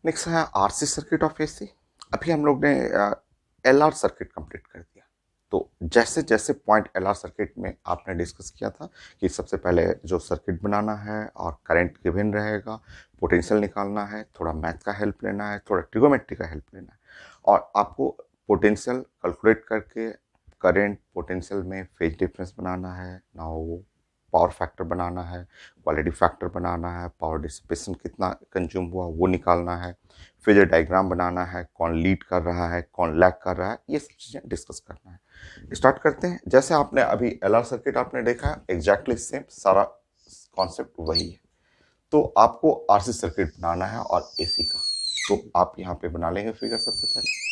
Next है RC circuit of AC. अभी हम लोग ने एलआर सर्किट कंप्लीट कर दिया। तो जैसे जैसे पॉइंट एलआर सर्किट में आपने डिस्कस किया था कि सबसे पहले जो सर्किट बनाना है और करंट गिवन रहेगा, पोटेंशियल निकालना है, थोड़ा मैथ का हेल्प लेना है, थोड़ा ट्रिगोमेट्री का हेल्प लेना है, और आपको पोटेंशियल कैलकुलेट करके करंट पोटेंशियल में फेज डिफरेंस बनाना है ना, वो पावर फैक्टर बनाना है, क्वालिटी फैक्टर बनाना है, पावर डिसिपेशन कितना कंज्यूम हुआ वो निकालना है, फेजर डायग्राम बनाना है, कौन लीड कर रहा है, कौन लैग कर रहा है, ये सब चीज़ें डिस्कस करना है। स्टार्ट करते हैं। जैसे आपने अभी एलआर सर्किट आपने देखा है, एग्जैक्टली सेम सारा कॉन्सेप्ट वही है। तो आपको आरसी सर्किट बनाना है और एसी का, तो आप यहाँ पे बना लेंगे फिगर सबसे पहले।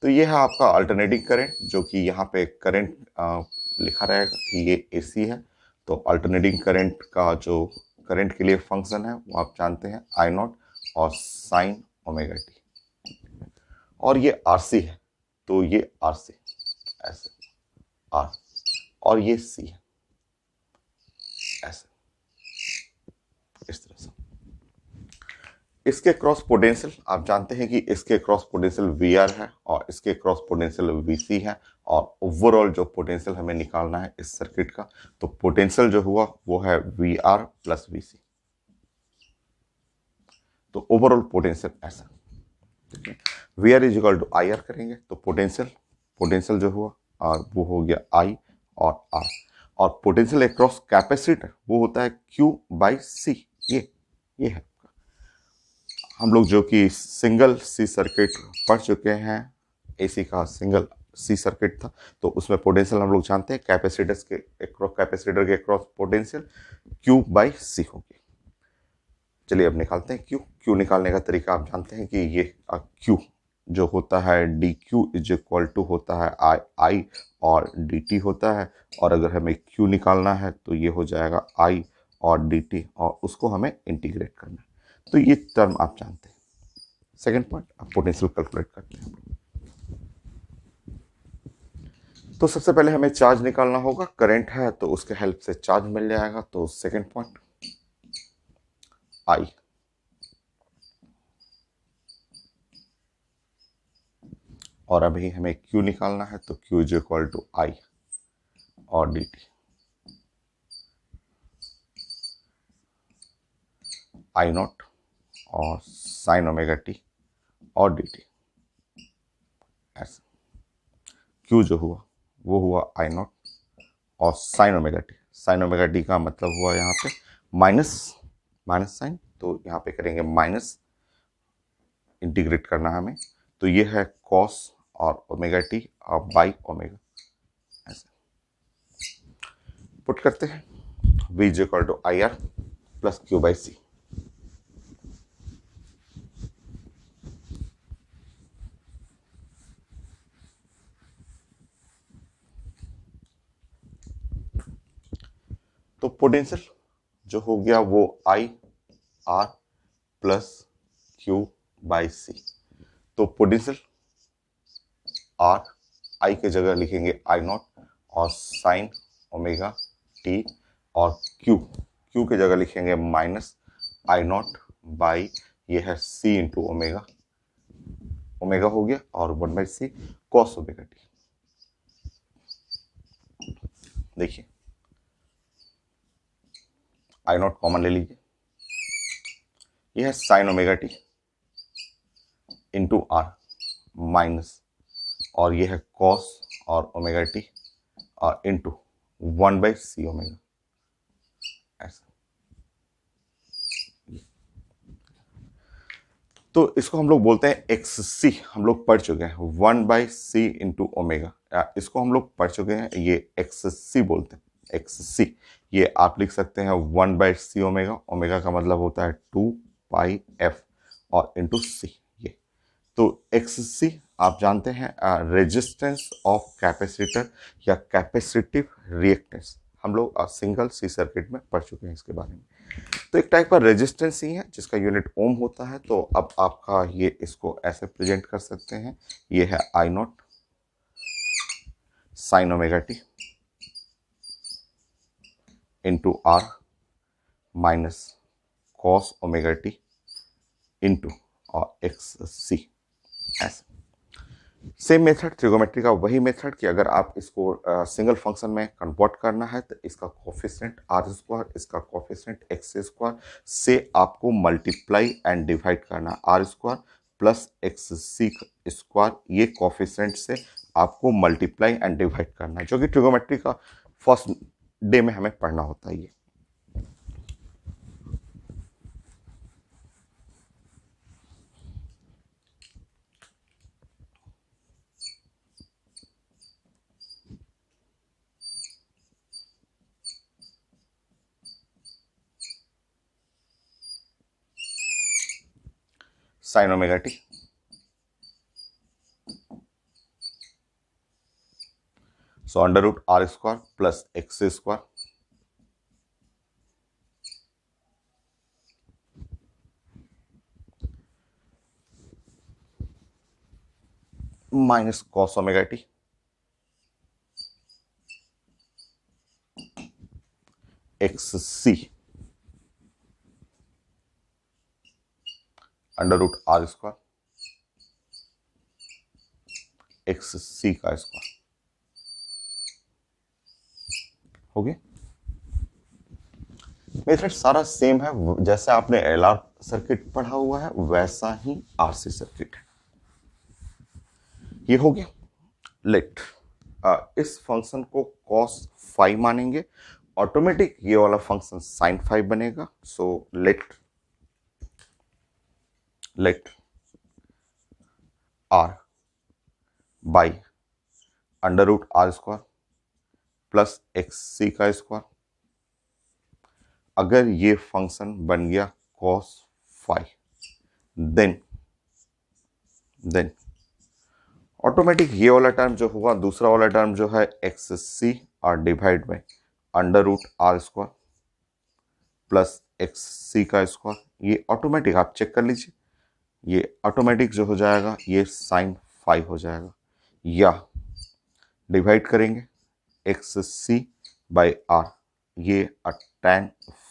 तो ये है आपका अल्टरनेटिंग करंट, जो कि यहाँ पे करंट लिखा रहेगा कि ये एसी है। तो अल्टरनेटिंग करंट का जो करंट के लिए फंक्शन है वो आप जानते हैं, आई नॉट और साइन ओमेगा टी। और ये आरसी है, तो ये आरसी ऐसे आर, और ये सी है ऐसे, इस तरह से। इसके क्रॉस पोटेंशियल आप जानते हैं कि इसके क्रॉस पोटेंशियल वी आर है और इसके क्रॉस पोटेंशियल वी सी है, और ओवरऑल जो पोटेंशियल हमें निकालना है इस सर्किट का, तो पोटेंशियल जो हुआ वो है V R plus V C. तो ओवरऑल पोटेंशियल ऐसा, V R is equal to I R करेंगे तो पोटेंशियल पोटेंशियल जो हुआ और वो हो गया आई और आर, और पोटेंशियल अक्रॉस कैपेसिटर वो होता है क्यू बाई सी। ये है हम लोग जो कि सिंगल सी सर्किट पढ़ चुके हैं, एसी का सिंगल सी सर्किट था, तो उसमें पोटेंशियल हम लोग जानते हैं कैपेसिटर्स के कैपेसिटर के अक्रॉस पोटेंशियल क्यू बाई सी होगी। चलिए अब निकालते हैं क्यू निकालने का तरीका आप जानते हैं कि ये क्यू जो होता है D Q is equal to होता है आई और डी टी होता है, और अगर हमें क्यू निकालना है तो ये हो जाएगा आई और डी टी, और उसको हमें इंटीग्रेट करना है। तो ये टर्म आप जानते हैं। सेकेंड पॉइंट, आप पोटेंशियल कैलकुलेट करते हैं। तो सबसे पहले हमें चार्ज निकालना होगा, करंट है तो उसके हेल्प से चार्ज मिल जाएगा। तो सेकेंड पॉइंट आई, और अभी हमें क्यू निकालना है तो क्यू इज इक्वल टू आई और डी टी, आई नॉट और साइन ओमेगा टी और डी टी ऐसा। क्यू जो हुआ वो हुआ आई नॉट और sine omega T. Sign omega T का मतलब हुआ यहाँ पे माइनस, माइनस साइन, तो यहाँ पे करेंगे माइनस, इंटीग्रेट करना हमें, तो ये है कॉस और ओमेगा टी और बाई ओमेगा ऐसे। पुट करते हैं v is equal to I R plus Q by C. तो पोटेंशियल जो हो गया वो I R plus Q by C. तो पोटेंशियल आर, आई के जगह लिखेंगे आई नॉट और साइन ओमेगा टी, और क्यू के जगह लिखेंगे माइनस आई नॉट बाई ये है सी इंटू ओमेगा, ओमेगा हो गया और one by C cos omega T. देखिए आई नॉट कॉमन ले लीजिए, यह है sine omega T into R minus, और ये है कॉस और ओमेगा टी और into one by C omega ऐसा। तो इसको हम लोग बोलते हैं एक्स सी, हम लोग पढ़ चुके हैं one by C into omega, इसको हम लोग पढ़ चुके हैं, ये एक्स सी बोलते हैं, एक्स सी। ये आप लिख सकते हैं one by C omega, omega का मतलब होता है टू पाई एफ और इंटू सी ये। तो एक्स सी आप जानते हैं रेजिस्टेंस ऑफ कैपेसिटर या कैपेसिटिव रिएक्टेंस, हम लोग सिंगल सी सर्किट में पढ़ चुके हैं इसके बारे में। तो एक टाइप का रेजिस्टेंस ही है जिसका यूनिट ओम होता है। तो अब आपका ये इसको ऐसे प्रेजेंट कर सकते हैं, ये है I naught sine omega T into R minus cos omega T into और एक्स सी, ऐसे। सेम मेथड ट्रिगोमेट्री का, वही मेथड कि अगर आप इसको सिंगल फंक्शन में कन्वर्ट करना है तो इसका कोफिशिएंट आर स्क्वायर, इसका कोफिशिएंट एक्स स्क्वायर से आपको मल्टीप्लाई एंड डिवाइड करना, R square plus X C square, ये कोफिशिएंट से आपको मल्टीप्लाई एंड डिवाइड करना है, जो कि ट्रिगोमेट्री का फर्स्ट डे में हमें पढ़ना होता है ये। Sine omega T, so under root R square plus X square minus cos omega T X C under root R square X C का स्क्वायर। हो गया। मेथड सारा सेम है, जैसे आपने एलआर सर्किट पढ़ा हुआ है वैसा ही आरसी सर्किट है। ये हो गया। लेट इस फंक्शन को cos फाइव मानेंगे, ऑटोमेटिक ये वाला फंक्शन sin फाइव बनेगा। So let R by under root R square plus X C का स्क्वायर, अगर ये फंक्शन बन गया cos फाइव, देन ऑटोमेटिक ये वाला टर्म जो हुआ, दूसरा वाला टर्म जो है एक्स सी और divide by under root R square plus X C का स्क्वायर, ये ऑटोमेटिक आप चेक कर लीजिए, ये ऑटोमेटिक जो हो जाएगा ये साइन फाइव हो जाएगा, या डिवाइड करेंगे एक्स सी बाई आर, ये tan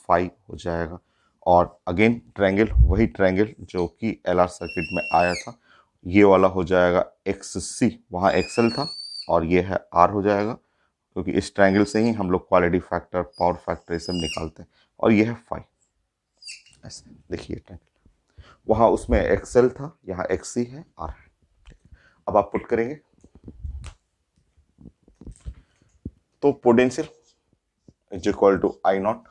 फाइव हो जाएगा। और अगेन ट्रायंगल, वही ट्रायंगल जो कि एलआर सर्किट में आया था, ये वाला हो जाएगा एक्स सी, वहाँ एक्सएल था और ये है आर हो जाएगा, क्योंकि इस ट्रायंगल से ही हम लोग क्वालिटी फैक्टर, पावर फैक्टर ये सब निकालते हैं, और ये है फाइव। ऐसे देखिए ट्रायंगल, वहाँ उसमें एक्सएल था, यहाँ एक्स है, आर है। अब आप पुट करेंगे तो potential is equal to I naught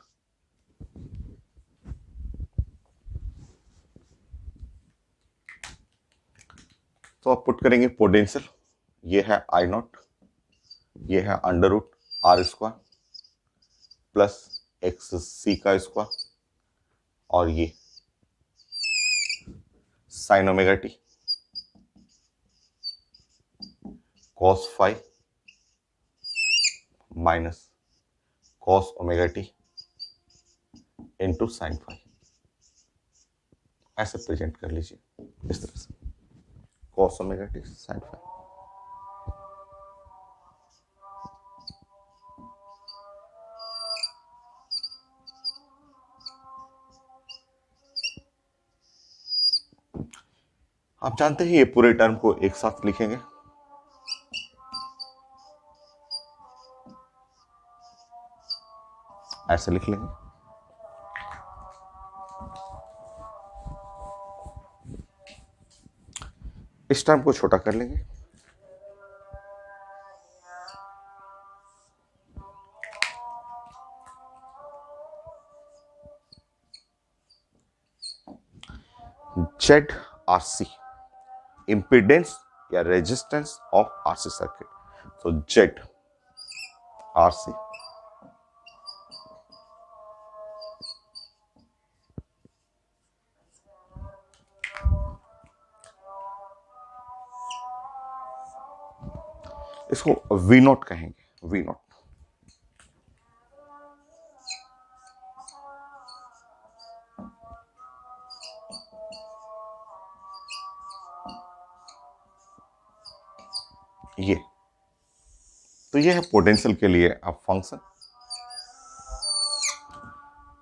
तो आप पुट करेंगे पोटेंशियल, ये है आई नॉट, ये है under root R square plus X C का स्क्वायर, और ये sine omega T cos five minus cos omega T into sine five, ऐसे प्रेजेंट कर लीजिए इस तरह से, cos omega T sine five. आप जानते हैं ये पूरे टर्म को एक साथ लिखेंगे, ऐसे लिख लेंगे। इस टर्म को छोटा कर लेंगे, जेड आरसी इम्पीडेंस या रेजिस्टेंस ऑफ आरसी सर्किट, तो जेड आरसी इसको वी नोट कहेंगे, वी नोट। ये तो ये है पोटेंशियल के लिए अब फंक्शन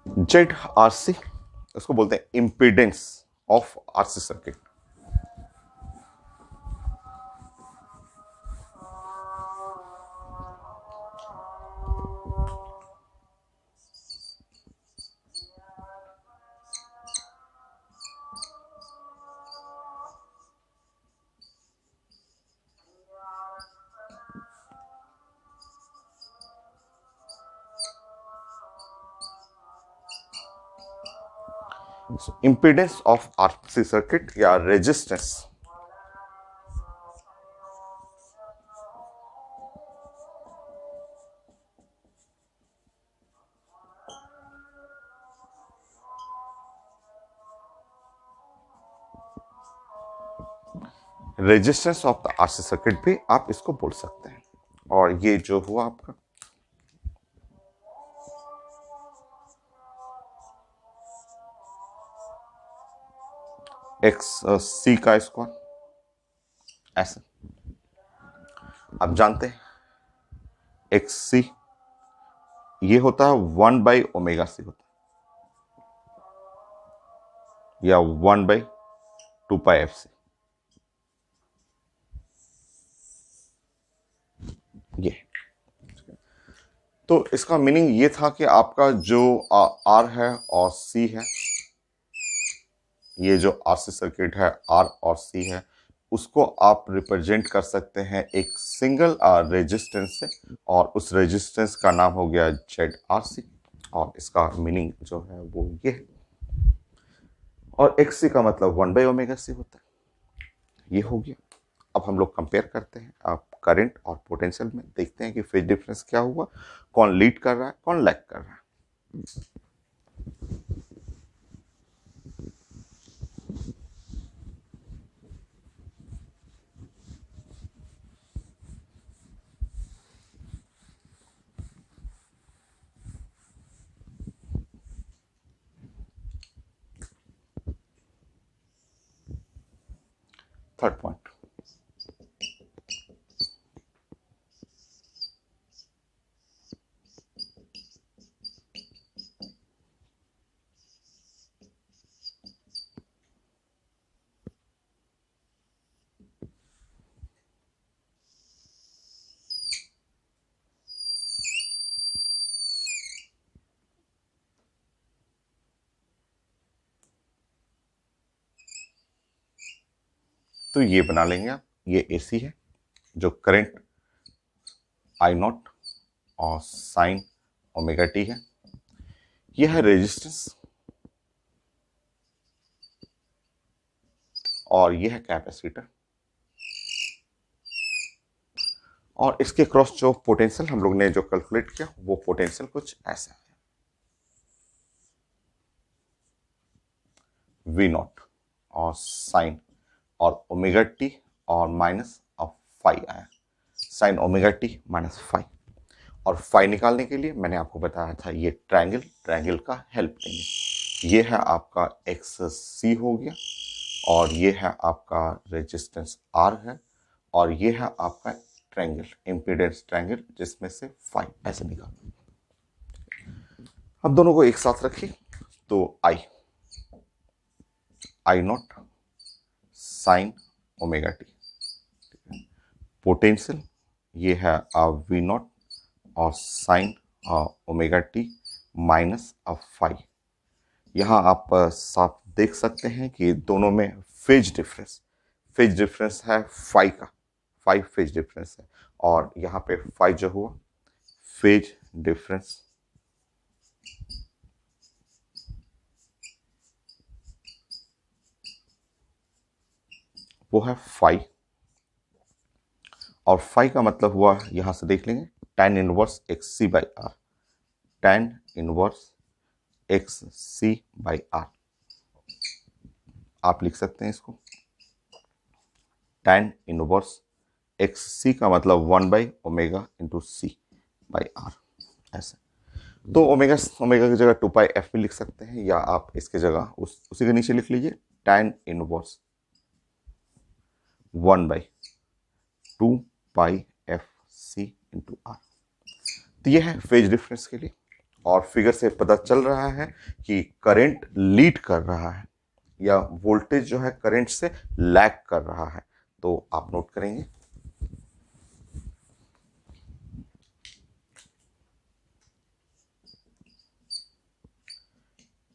जेड आर सी, इसको बोलते हैं impedance of RC circuit. So, impedance of RC circuit या resistance resistance of the RC circuit भी आप इसको बोल सकते हैं। और ये जो हुआ आपका एक्स सी का स्क्वायर ऐसे आप जानते हैं एक्स सी ये होता है 1/ओमेगा सी होता है या 1/2π/FC। ये तो इसका मीनिंग ये था कि आपका जो आर है और सी है, ये जो आरसी सर्किट है आर और सी है, उसको आप रिप्रेजेंट कर सकते हैं एक सिंगल रेजिस्टेंस से, और उस रेजिस्टेंस का नाम हो गया ZRC, और इसका मीनिंग जो है वो ये है। और XC का मतलब 1/ओमेगा सी होता है। ये हो गया। अब हम लोग कंपेयर करते हैं आप करंट और पोटेंशियल में, देखते हैं कि फेज डिफरेंस क्या हुआ, कौन लीड कर रहा है कौन लैग कर रहा है। थर्ड पॉइंट, तो ये बना लेंगे आप, ये AC है, जो करंट I0 और साइन ओमेगा टी है, यह है रेजिस्टेंस और यह है कैपेसिटर, और इसके क्रॉस जो पोटेंशियल हम लोग ने जो कैलकुलेट किया वो पोटेंशियल कुछ ऐसा है, V0 और साइन और ओमेगा टी और माइनस ऑफ फाई आया, sine omega T minus phi. और फाई निकालने के लिए मैंने आपको बताया था ये ट्रायंगल का हेल्प लेंगे। ये है आपका एक्स सी हो गया, और ये है आपका रेजिस्टेंस आर है, और ये है आपका ट्रायंगल इम्पीडेंस ट्रायंगल जिसमें से फाई ऐसे निकाल। अब दोनों को एक साथ रखिए, तो I naught sine omega T, potential ये है वी नॉट और sine omega T minus phi. यहाँ आप साफ देख सकते हैं कि दोनों में फेज डिफरेंस है फाई का, फाई फेज डिफरेंस है, और यहाँ पे फाई जो हुआ फेज डिफरेंस वो है फाई, और फाई का मतलब हुआ यहां से देख लेंगे tan inverse X C by R, tan inverse X C by R आप लिख सकते हैं इसको, tan इनवर्स एक्स सी का मतलब 1/ओमेगा इंटू सी बाई आर ऐसे। तो ओमेगा की जगह 2πf भी लिख सकते हैं, या आप इसके जगह उसी के नीचे लिख लीजिए tan inverse 1/2πfc into are. तो यह है फेज डिफरेंस के लिए, और फिगर से पता चल रहा है कि करंट लीड कर रहा है, या वोल्टेज जो है करंट से लैग कर रहा है, तो आप नोट करेंगे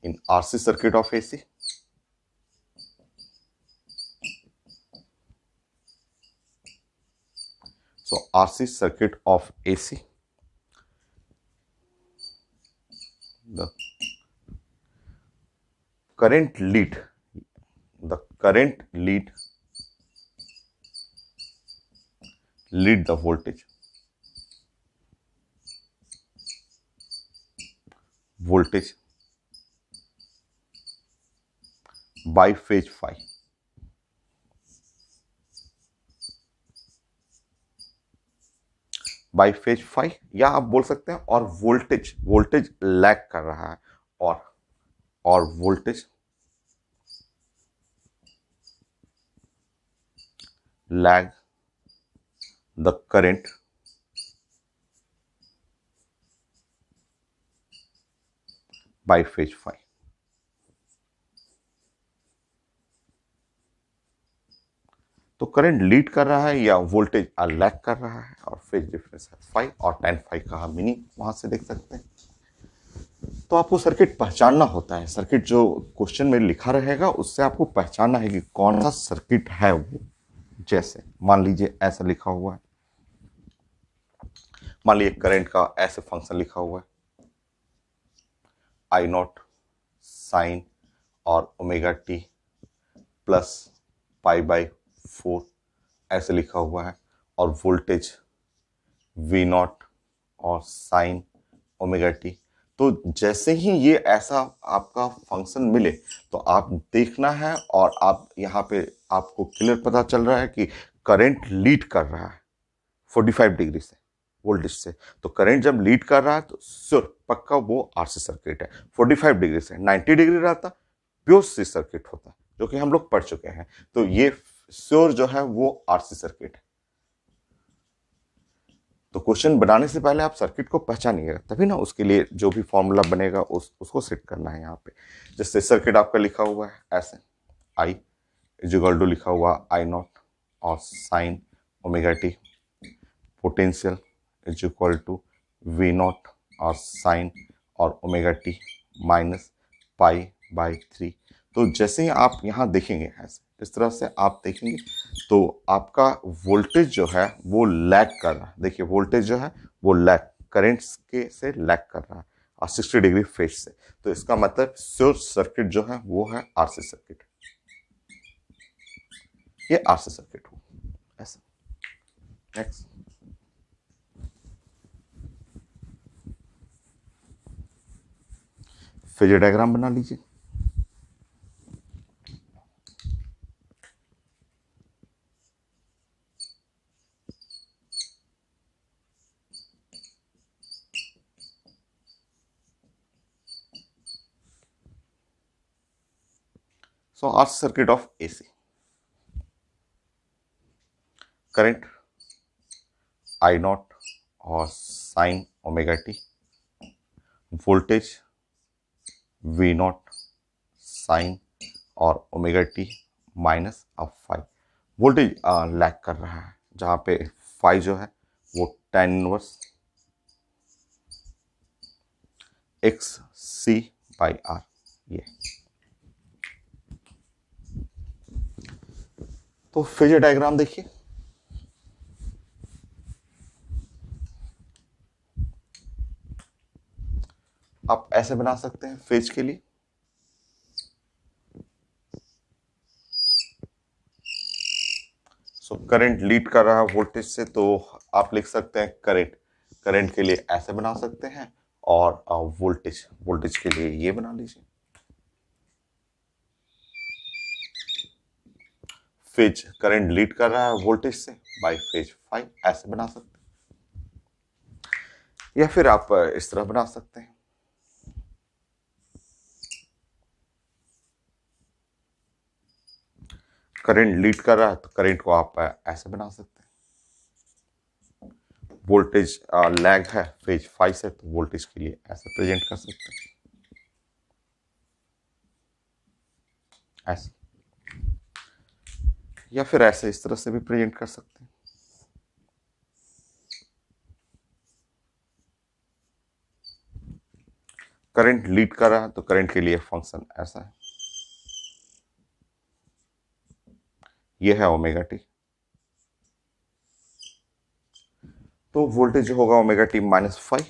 in RC circuit of AC, so RC circuit of AC, the current lead, the current lead the voltage by phase phi, by phase phi, या आप बोल सकते हैं और वोल्टेज लैग कर रहा है, और voltage lag the current by phase phi. तो करंट लीड कर रहा है या वोल्टेज लैग कर रहा है, और फेज डिफरेंस है फाई, और tan फाई का मीनिंग वहां से देख सकते हैं। तो आपको सर्किट पहचानना होता है, सर्किट जो क्वेश्चन में लिखा रहेगा उससे आपको पहचानना है कि कौन सा सर्किट है वो। जैसे मान लीजिए ऐसा लिखा हुआ है, मान लीजिए करंट का ऐसे फंक्शन लिखा हुआ है, आई नॉट साइन और omega T plus pi by 4 ऐसे लिखा हुआ है, और वोल्टेज वी नॉट और साइन ओमेगा टी। तो जैसे ही ये ऐसा आपका फंक्शन मिले तो आप देखना है, और आप यहाँ पे आपको क्लियर पता चल रहा है कि करंट लीड कर रहा है 45 डिग्री से वोल्टेज से। तो करंट जब लीड कर रहा है तो श्योर पक्का वो आरसी सर्किट है। 45 डिग्री से 90 डिग्री रहता प्योर सी सर्किट होता, जो कि हम लोग पढ़ चुके हैं। तो ये श्योर जो है वो आरसी सर्किट है। तो क्वेश्चन बनाने से पहले आप सर्किट को पहचानिएगा, तभी ना उसके लिए जो भी फॉर्मूला बनेगा उसको सेट करना है यहाँ पे। जैसे सर्किट आपका लिखा हुआ है ऐसे, आई इज इक्वल टू लिखा हुआ आई नॉट और sine omega T, potential is equal to V naught और साइन और omega T minus pi by 3। तो जैसे ही आप यहाँ देखेंगे ऐसे, इस तरह से आप देखेंगे तो आपका वोल्टेज जो है वो लैग कर रहा है। देखिए वोल्टेज जो है वो लैग करेंट्स के से लैग कर रहा है और 60 डिग्री फेज से। तो इसका मतलब श्योर सर्किट जो है वो है आरसी सर्किट, ये आरसी सर्किट हो ऐसा। नेक्स्ट, फेजर डायग्राम बना लीजिए। So RC circuit of AC, current I naught और sin omega t, voltage V naught sine और omega T minus of five. Voltage lag कर रहा है, जहाँ पे फाइव जो है वो tan inverse X C by R. ये तो फेजर डायग्राम देखिए, आप ऐसे बना सकते हैं फेज के लिए। सो करंट लीड कर रहा है वोल्टेज से, तो आप लिख सकते हैं करंट के लिए ऐसे बना सकते हैं, और वोल्टेज के लिए ये बना लीजिए। फेज करंट लीड कर रहा है वोल्टेज से बाय फेज फाइव, ऐसे बना सकते हैं, या फिर आप इस तरह बना सकते हैं। करंट लीड कर रहा है तो करंट को आप ऐसे बना सकते हैं। वोल्टेज लैग है फेज फाइव से, तो वोल्टेज के लिए ऐसे प्रेजेंट कर सकते हैं। ऐसे, या फिर ऐसे इस तरह से भी प्रेजेंट कर सकते हैं। करंट लीड कर रहा है तो करंट के लिए फंक्शन ऐसा है, ये है ओमेगा टी। तो वोल्टेज होगा ओमेगा टी -5,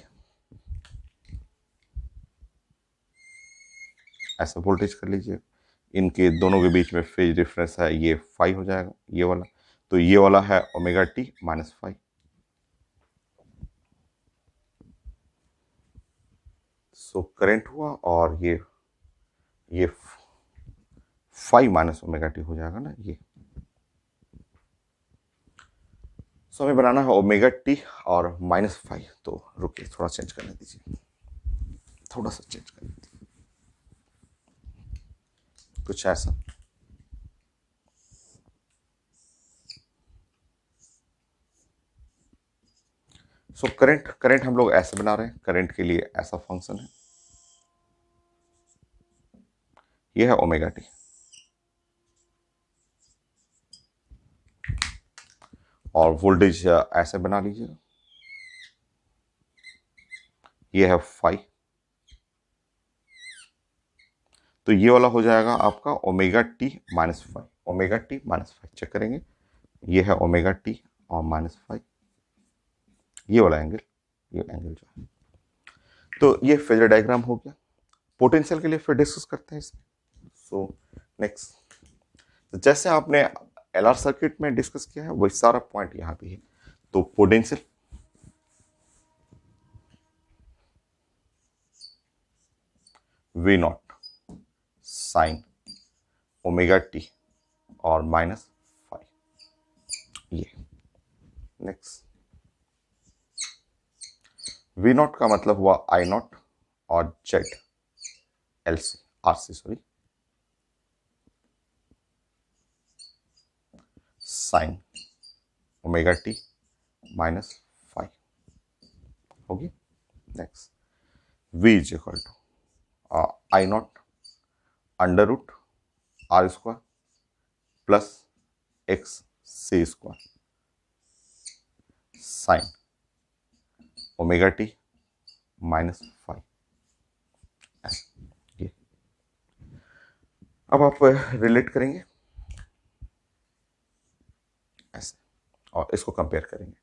ऐसा वोल्टेज कर लीजिए। इनके दोनों के बीच में फेज डिफरेंस है, ये 5 हो जाएगा ये वाला, तो ये वाला है ओमेगा टी -5। सो करंट हुआ और ये 5 माइनस ओमेगा टी हो जाएगा ना ये। सो हमें बनाना है ओमेगा टी और -5, तो रुकिए थोड़ा चेंज करने दीजिए, थोड़ा सा चेंज करने दीजिए, कुछ ऐसा। सो करंट करंट हम लोग ऐसे बना रहे हैं, करंट के लिए ऐसा फंक्शन है, ये है ओमेगा टी। और वोल्टेज ऐसे बना लीजिएगा, ये है 5, तो ये वाला हो जाएगा आपका omega T -5। Omega T -5 check करेंगे, ये है ओमेगा टी और -5, ये वाला एंगल, ये एंगल जो है। तो ये फेजर डायग्राम हो गया। पोटेंशियल के लिए फिर डिस्कस करते हैं इसमें। सो नेक्स्ट, तो जैसे आपने एलआर सर्किट में डिस्कस किया है वही सारा पॉइंट यहाँ पे है। तो potential V0 sign omega T और -5, ये। नेक्स्ट, V0 का मतलब हुआ I0 और Z LC RC sorry sine omega T -5 होगी। Next, V is equal to I0 under root R square plus X C square sine omega T -5, ये। अब आप रिलेट करेंगे ऐसे और इसको कंपेयर करेंगे।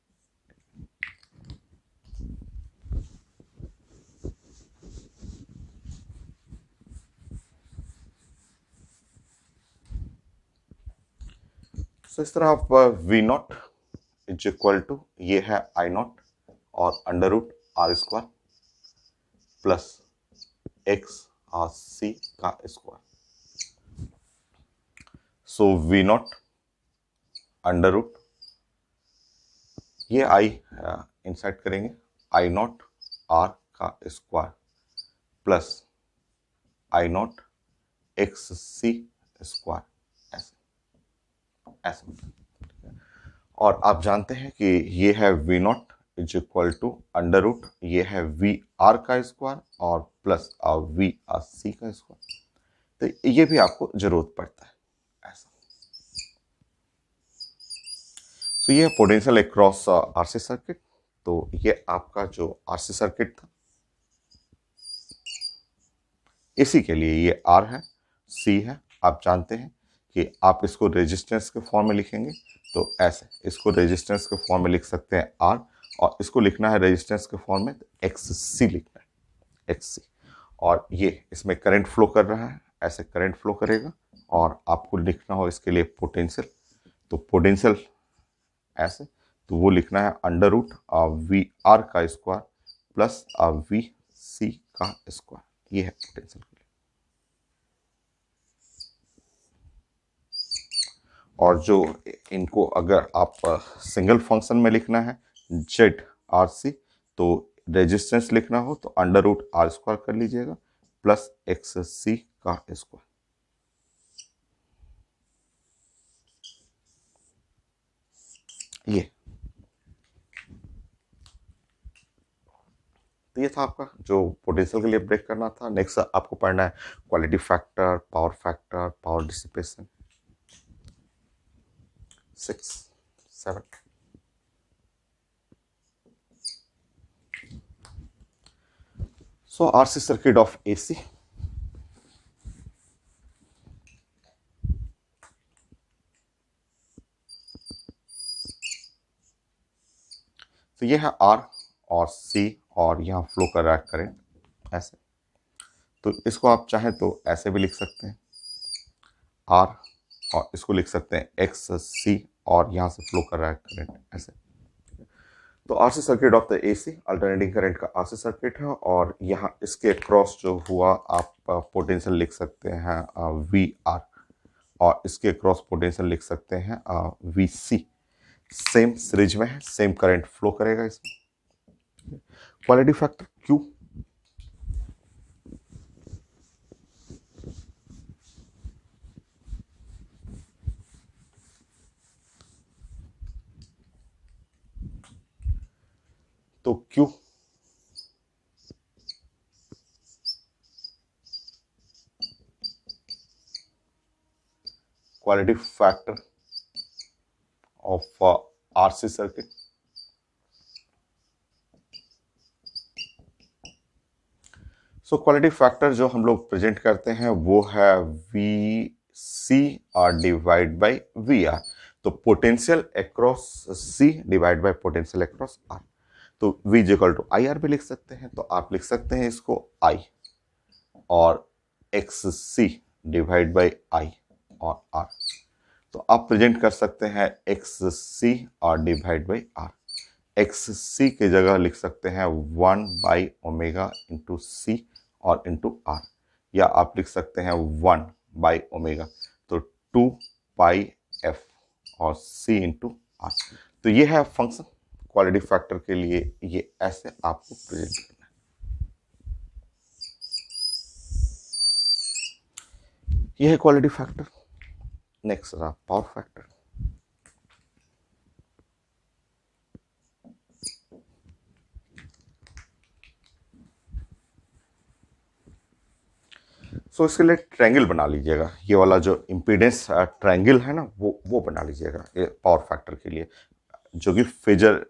तो इस तरह आप V0 इज इक्वल टू, ये है I0 और under root R square plus X C का स्क्वायर। सो V0 अंडर रूट, ये आई इंसर्ट करेंगे, I0 R का square plus I0 x C square, ऐसे ऐसे। और आप जानते हैं कि ये है V0 is equal to under root, ये है VR का स्क्वायर और प्लस VRC का स्क्वायर। तो ये भी आपको जरूरत पड़ता है ऐसा। तो ये पोटेंशियल अक्रॉस आरसी सर्किट। तो ये आपका जो आरसी सर्किट था, इसी के लिए ये आर है, सी है। आप जानते हैं कि आप इसको रेजिस्टेंस के फॉर्म में लिखेंगे, तो ऐसे इसको रेजिस्टेंस के फॉर्म में लिख सकते हैं आर, और इसको लिखना है रेजिस्टेंस के फॉर्म में एक्स सी लिखना है, एक्स सी। और ये इसमें करंट फ्लो कर रहा है, ऐसे करंट फ्लो करेगा, और आपको लिखना हो इसके लिए पोटेंशियल, तो पोटेंशियल ऐसे, तो वो लिखना है अंडर रूट वी आर का स्क्वायर प्लस वी सी का स्क्वायर, ये है पोटेंशियल के लिए। और जो इनको अगर आप सिंगल फंक्शन में लिखना है जेड आर सी, तो रेजिस्टेंस लिखना हो तो अंडर रूट आर स्क्वायर कर लीजिएगा प्लस एक्स सी का स्क्वायर। ये तो ये था आपका जो पोटेंशियल के लिए ब्रेक करना था। नेक्स्ट आपको पढ़ना है quality factor, power dissipation. 6 7 So RC circuit of AC. तो ये है R और C और यहाँ फ्लो कर रहा है करंट ऐसे। तो इसको आप चाहें तो ऐसे भी लिख सकते हैं R, और इसको लिख सकते हैं एक्स सी, और यहाँ से फ्लो कर रहा है करंट ऐसे। तो RC circuit of the AC alternating current का आरसी सर्किट है, और यहाँ इसके क्रॉस जो हुआ आप पोटेंशियल लिख सकते हैं वी आर, और इसके क्रॉस पोटेंशियल लिख सकते हैं वी सी। सेम सीरीज में है, सेम करंट फ्लो करेगा इसमें। क्वालिटी फैक्टर क्यू, तो Q quality factor of RC circuit. So quality factor जो हम लोग प्रेजेंट करते हैं वो है V C R divide by V R. तो potential across C divide by potential across R. तो V equal to I R भी लिख सकते हैं, तो आप लिख सकते हैं इसको I और X C divide by I और आर। तो आप प्रेजेंट कर सकते हैं एक्स सी और डिवाइड बाई आर। एक्स सी की जगह लिख सकते हैं 1/ओमेगा इंटू सी और इंटू आर, या आप लिख सकते हैं 1/ओमेगा, तो 2πf और c इंटू आर। तो ये है फंक्शन क्वालिटी फैक्टर के लिए, ये ऐसे आपको प्रेजेंट करना है। ये है क्वालिटी फैक्टर। नेक्स्ट रहा पावर फैक्टर। सो इसके लिए ट्रायंगल बना लीजिएगा, ये वाला जो इम्पीडेंस ट्रायंगल है ना, वो बना लीजिएगा ये पावर फैक्टर के लिए, जो कि फेजर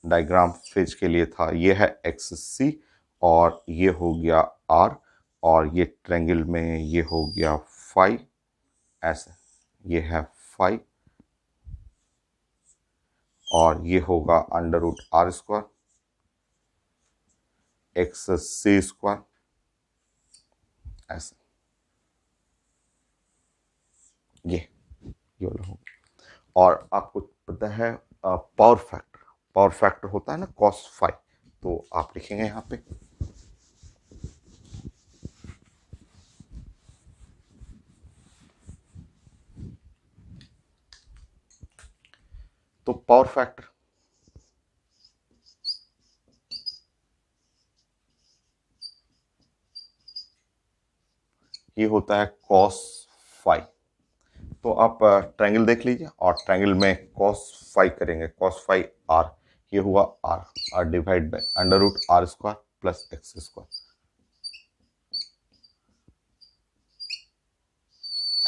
डायग्राम फेज के लिए था। ये है एक्स सी और ये हो गया आर, और ये ट्रायंगल में ये हो गया फाई ऐसे, ये है फाई, और ये होगा under root R square X C square ऐसे, ये वाला होगा। और आपको पता है पावर फैक्टर होता है ना कॉस फाई, तो आप लिखेंगे यहाँ पे तो पावर फैक्टर ये होता है कॉस फाई। तो आप ट्रायंगल देख लीजिए, और ट्रायंगल में कॉस फाई करेंगे, कॉस फाई आर, ये हुआ R, R divide by under root R square plus X square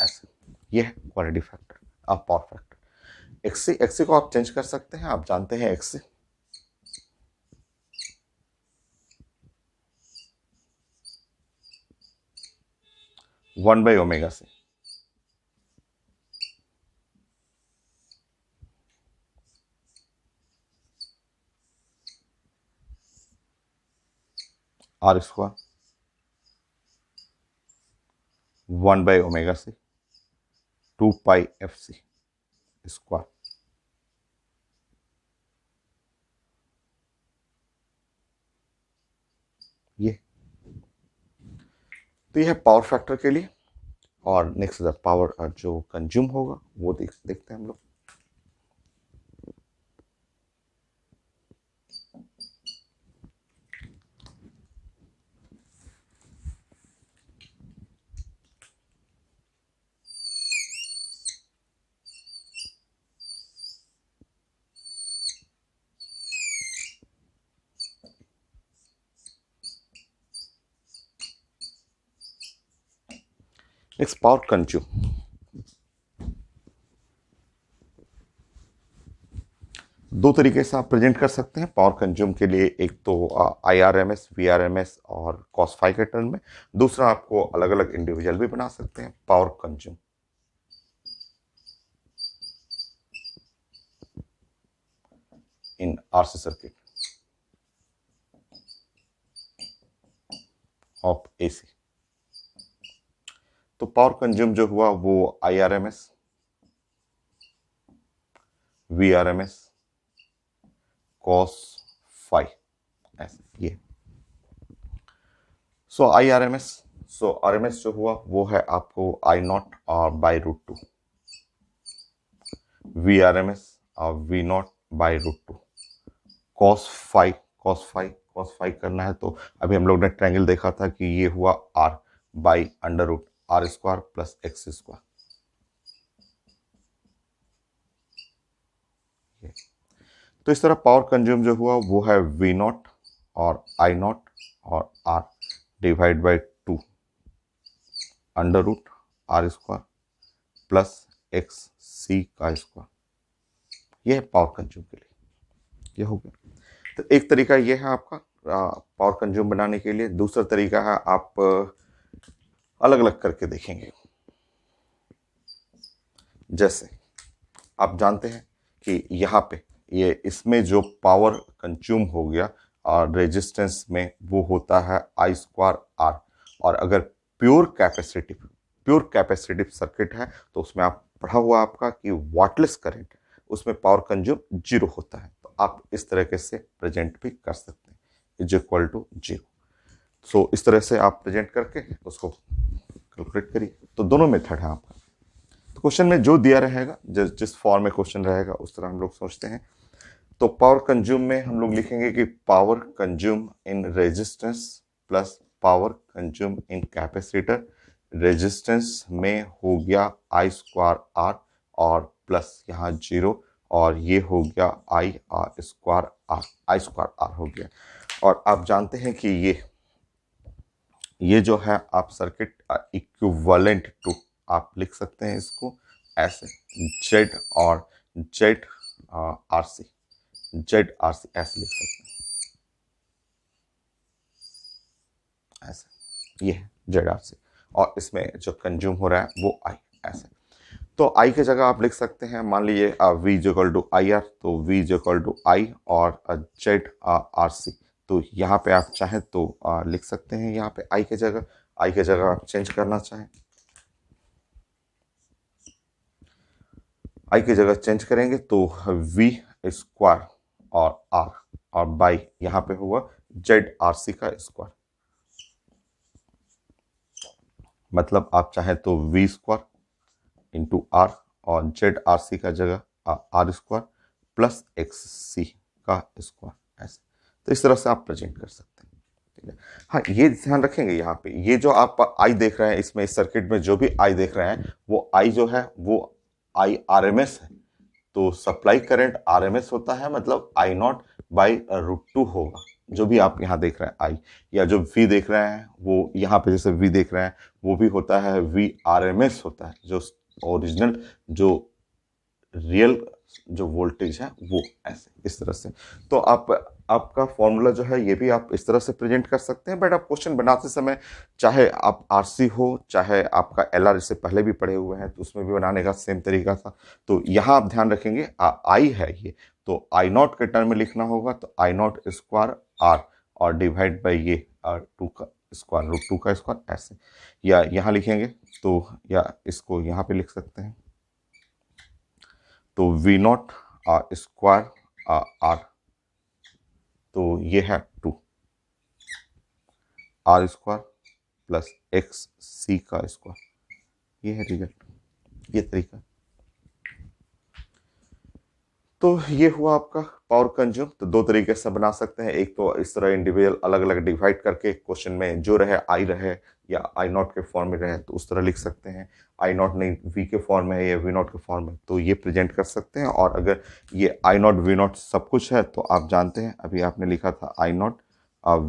ऐसे। ये है क्वालिटी फैक्टर। अब पावर फैक्टर एक्सी को आप चेंज कर सकते हैं, आप जानते हैं एक्सी 1/ओमेगा से, आर स्क्वायर 1/ओमेगा से 2πfc स्क्वायर। ये तो ये है पावर फैक्टर के लिए। और नेक्स्ट पावर जो कंज्यूम होगा वो देखते हैं हम लोग। Next power consume. दो तरीके से आप प्रेजेंट कर सकते हैं पावर कंज्यूम के लिए, एक तो IRMS, VRMS और कॉस फाई के टर्म में, दूसरा आपको अलग अलग इंडिविजुअल भी बना सकते हैं power consume. In RC circuit of AC। तो पावर कंज्यूम जो हुआ वो IRMS, VRMS, कॉस फाई, ऐसे ये। सो IRMS, सो RMS जो हुआ वो है आपको I0 और बाई रूट टू, VRMS और V0 by root two, cos phi करना है तो अभी हम लोग ने ट्रायंगल देखा था कि ये हुआ R by under root R square plus X square. तो इस तरह पावर कंज्यूम जो हुआ वो है V0 और I0 और R divide by two under root R square plus X C का स्क्वायर। यह है पावर कंज्यूम के लिए, ये हो गया। तो एक तरीका ये है आपका पावर कंज्यूम बनाने के लिए। दूसरा तरीका है आप अलग अलग करके देखेंगे। जैसे आप जानते हैं कि यहाँ पे ये इसमें जो पावर कंज्यूम हो गया और रेजिस्टेंस में वो होता है I स्क्वायर R, और अगर प्योर कैपेसिटिव सर्किट है तो उसमें आप पढ़ा हुआ आपका कि वाटलेस करंट, उसमें पावर कंज्यूम जीरो होता है। तो आप इस तरीके से प्रेजेंट भी कर सकते हैं, इज इक्वल टू जीरो। सो इस तरह से आप प्रेजेंट करके उसको कैलकुलेट करिए। तो दोनों मेथड है आपका। तो क्वेश्चन में जो दिया रहेगा, जिस फॉर्म में क्वेश्चन रहेगा उस तरह हम लोग सोचते हैं। तो पावर कंज्यूम में हम लोग लिखेंगे कि power consume in resistance plus power consume in capacitor. Resistance में हो गया I स्क्वायर R और प्लस यहाँ जीरो, और ये हो गया I स्क्वायर R हो गया। और आप जानते हैं कि ये जो है आप सर्किट इक्विवेलेंट टू, आप लिख सकते हैं इसको ऐसे जेड और जेड RC ऐसे लिख सकते हैं, ऐसे ये है ZRC, और इसमें जो कंज्यूम हो रहा है वो I ऐसे। तो I की जगह आप लिख सकते हैं, मान लीजिए V इक्वल टू IR, तो V इक्वल टू I और ZRC। तो यहाँ पे आप चाहें तो लिख सकते हैं, यहाँ पे I की जगह आप चेंज करना चाहें, I की जगह चेंज करेंगे तो V स्क्वायर और R और बाई यहाँ पे हुआ ZRC का स्क्वायर। मतलब आप चाहें तो V स्क्वायर इंटू R और ZRC का जगह R स्क्वायर प्लस XC का स्क्वायर, ऐसे। तो इस तरह से आप प्रेजेंट कर सकते हैं, ठीक है। हाँ, ये ध्यान रखेंगे यहाँ पे ये जो आप I देख रहे हैं, इसमें इस सर्किट में जो भी I देख रहे हैं वो I जो है वो IRMS है। तो सप्लाई करंट RMS होता है, मतलब I0 बाई रूट टू होगा। जो भी आप यहाँ देख रहे हैं I, या जो V देख रहे हैं वो यहाँ पे जैसे V देख रहे हैं वो भी होता है VRMS होता है, जो ओरिजिनल जो रियल जो वोल्टेज है वो, ऐसे इस तरह से। तो आपका फॉर्मूला जो है ये भी आप इस तरह से प्रेजेंट कर सकते हैं। बट आप क्वेश्चन बनाते समय चाहे आप RC हो चाहे आपका LR, इससे पहले भी पढ़े हुए हैं तो उसमें भी बनाने का सेम तरीका था। तो यहाँ आप ध्यान रखेंगे I है ये, तो I0 के टर्म में लिखना होगा, तो I0 स्क्वायर R और डिवाइड बाई ये टू का स्क्वायर रूट टू का स्क्वायर, ऐसे। या यहाँ लिखेंगे तो, या इसको यहाँ पे लिख सकते हैं, तो V0 स्क्वायर R, तो ये है 2 R स्क्वायर प्लस XC का स्क्वायर, ये है रिजल्ट, ये तरीका। तो ये हुआ आपका पावर कंज्यूम। तो दो तरीके से बना सकते हैं, एक तो इस तरह इंडिविजुअल अलग अलग डिवाइड करके क्वेश्चन में जो रहे I रहे या I0 के फॉर्म में रहे तो उस तरह लिख सकते हैं। I0 नहीं V के फॉर्म में है या V0 के फॉर्म में, तो ये प्रेजेंट कर सकते हैं। और अगर ये I0 V0 सब कुछ है तो आप जानते हैं अभी आपने लिखा था I0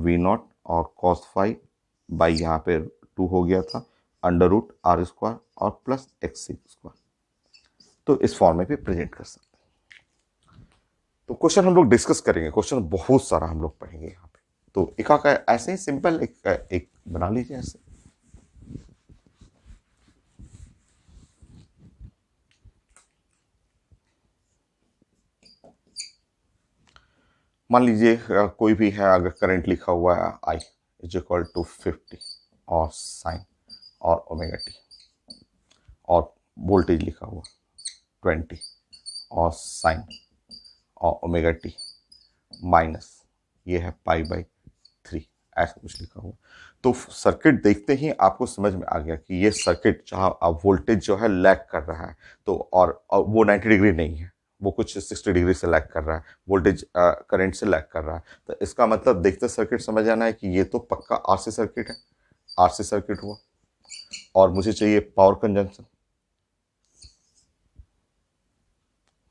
V0 और cos फाई बाई यहाँ पे 2 हो गया था अंडर रूट आर स्क्वायर और प्लस एक्स सी स्क्वायर। तो इस फॉर्म में भी प्रेजेंट कर सकते हैं। तो क्वेश्चन हम लोग डिस्कस करेंगे, क्वेश्चन बहुत सारा हम लोग पढ़ेंगे यहाँ पे। तो एक ऐसे ही सिंपल एक बना लीजिए ऐसे। मान लीजिए कोई भी है, अगर करंट लिखा हुआ है आई इज इक्वल टू 50 और साइन और ओमेगा टी, और वोल्टेज लिखा हुआ 20 और साइन और ओमेगा टी माइनस ये है पाई बाई 3, ऐसा कुछ लिखा हुआ। तो सर्किट देखते ही आपको समझ में आ गया कि ये सर्किट जहाँ वोल्टेज जो है लैग कर रहा है, तो और वो 90 डिग्री नहीं है, वो कुछ 60 डिग्री से लैग कर रहा है, वोल्टेज करंट से लैग कर रहा है। तो इसका मतलब देखते सर्किट समझ आना है कि ये तो पक्का आरसी सर्किट है, आरसी सर्किट हुआ। और मुझे चाहिए पावर कंजम्पशन,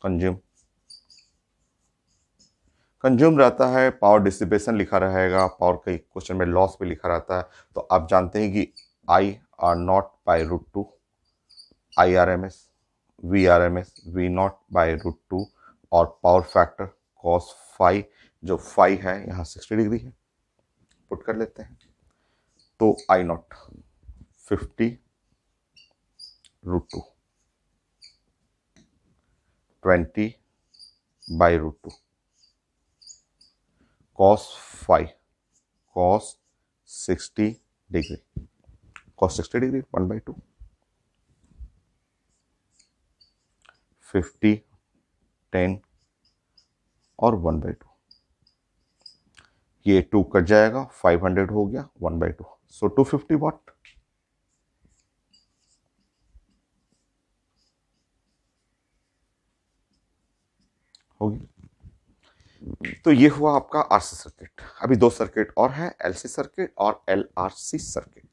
कंज्यूम, कंज्यूम रहता है, पावर डिसिपेशन लिखा रहेगा, पावर कई क्वेश्चन में लॉस भी लिखा रहता है। तो आप जानते हैं कि I R naught by root two I R M S, V R M S V naught by root two, और पावर फैक्टर कॉस फाई, जो फाई है यहाँ 60 डिग्री है, पुट कर लेते हैं। तो I naught 50 root two 20 by root two cos phi, cos 60 degree, cos 60 degree 1/2, 50 10 और 1/2, ये 2 कट जाएगा, 500 हो गया 1/2, सो 250 वाट। होगी। तो ये हुआ आपका आरसी सर्किट। अभी दो सर्किट और है, एलसी सर्किट और एलआरसी सर्किट।